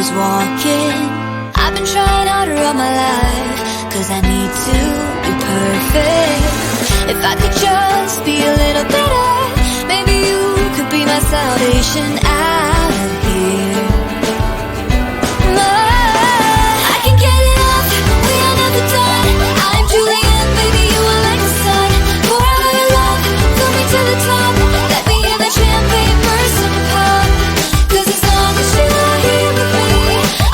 was walking. I've been trying harder all my life, 'cause I need to be perfect. If I could just be a little better, maybe you could be my salvation out of here. I can get it off, we are never done. I'm Julian, baby, you are like the sun. Pour out your love, fill me to the top. Let me in the champagne burst and pop. 'Cause as long as you are here with me,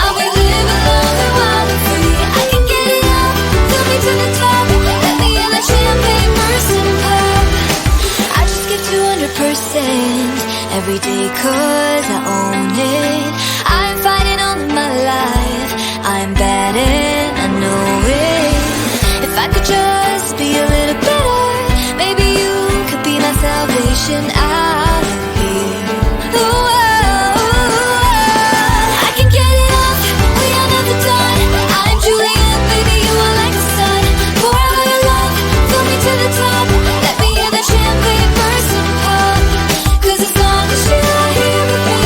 I'll be living long and wild and free. I can get it up, fill me to the top. Let me in the champagne burst and pop. I just give 200% every day 'cause I own it. I'm fighting all of my life, I'm bad and I know it. If I could just be a little better, maybe you could be my salvation out of here. Ooh, I can get it off, we are never done. I'm Julian, baby, you are like the sun. Pour out your love, fill me to the top. Let me in the champagne burst and pop. 'Cause as long as you are here with me,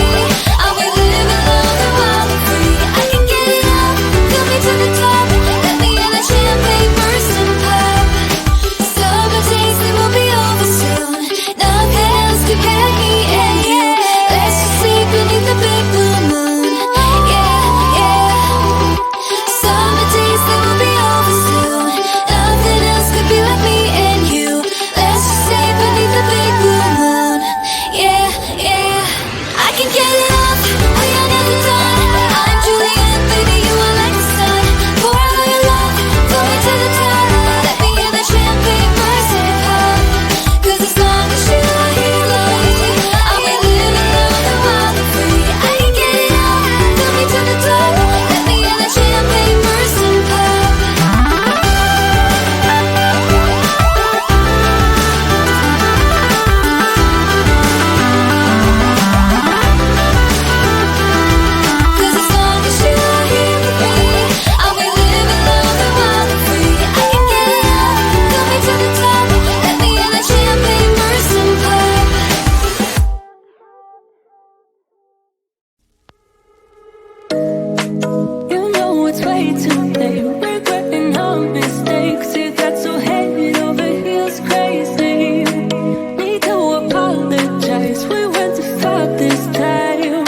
I'll be living long and wild and free. I can get it up, fill me to the top. Let me in the champagne burst and pop. Summer days, they will be over soon. Nothing else compared me and you. Let's just sleep beneath the big blue moon. Yeah, yeah. Summer days, they will be over soon. Nothing else could be like me and you. Let's just stay beneath the big blue moon. Yeah, yeah. I can get it off, we are never done. I'm Julian, baby, you are like the sun. Pour out your love, fill me to the top. Let me in the champagne burst and pop. 'Cause as long as you are here with me, I'll be living long and wild and free. I can get it off, fill me to the top. Let me in the champagne burst and pop. Cause as long as you are here with me, I'll be living long and wild and free. I can get it up, fill me to the top. Let me in the champagne burst and pop. You know it's way too late, regretting our mistakes. You got so head over heels crazy. Need to apologize, we went too far this time.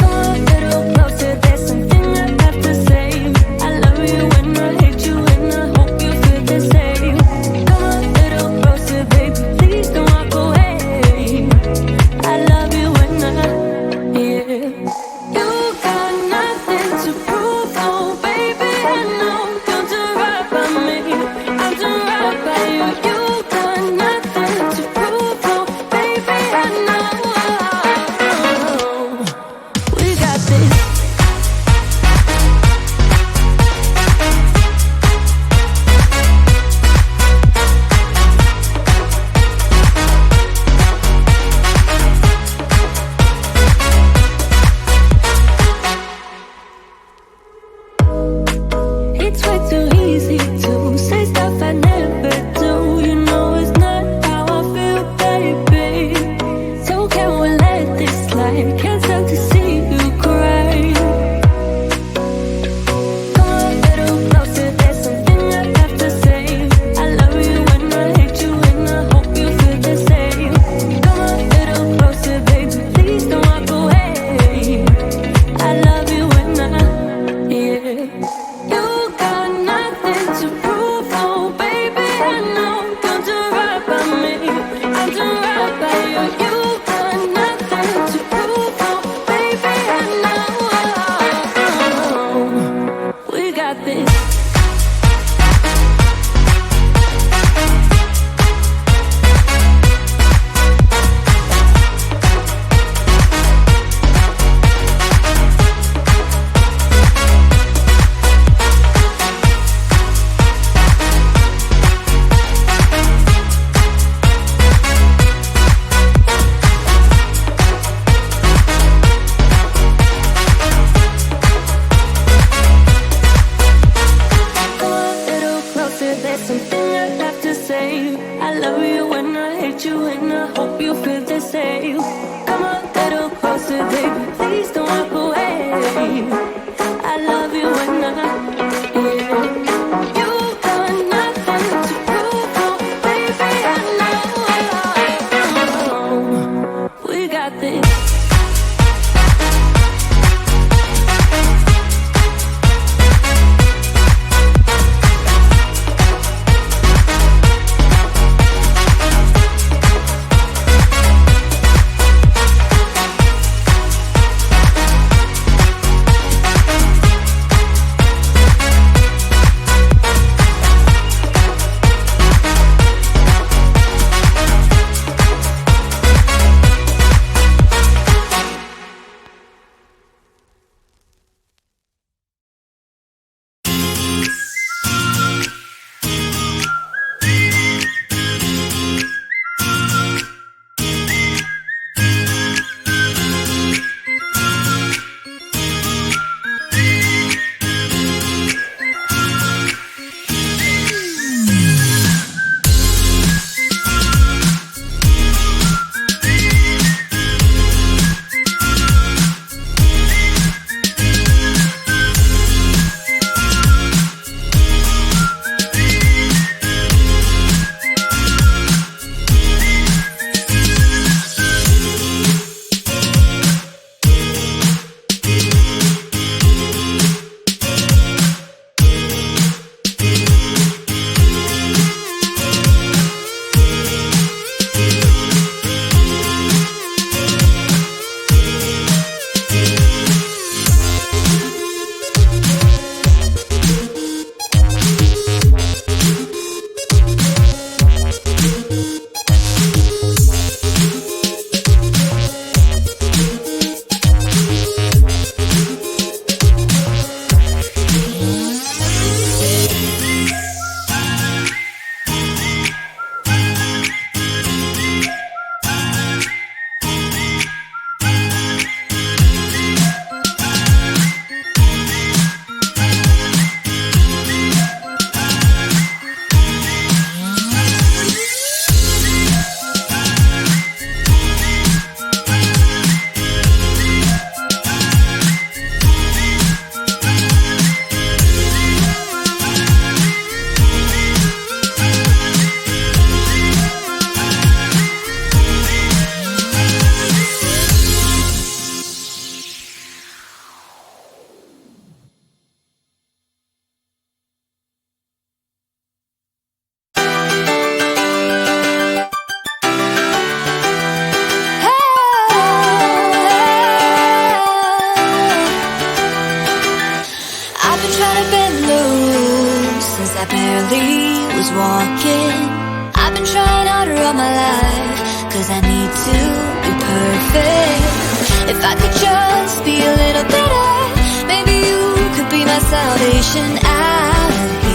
Come a little closer, there's something I have to say. I love you and I hate you and I hope you feel the same. Come a little closer, baby, please don't walk away. I love you and yeah. You got nothing to prove, oh baby, I know. Don't do right by me, I'll do right by you. You got nothing to prove, oh baby, I know. We got this. It's way too easy to say stuff I never do. You know it's not how I feel, baby. So can we let this slide? Can't stand to see you cry. Come a little closer, there's something I have to say. I love you and I hate you and I hope you feel the same. Come a little closer, baby, please don't walk away. I love you and yeah. You got nothing to prove, oh baby, I know. Don't do right by me, I'll do right by you. You got nothing to prove, oh baby, I know. We got this. I love you and I hate you and I hope you feel the same. Come a little closer. closer, baby. Please don't walk away. I love you when you've got nothing to prove, oh, baby. I know we got this. I barely was walking. I've been trying harder all my life, 'cause I need to be perfect. If I could just be a little better, maybe you could be my salvation out of here.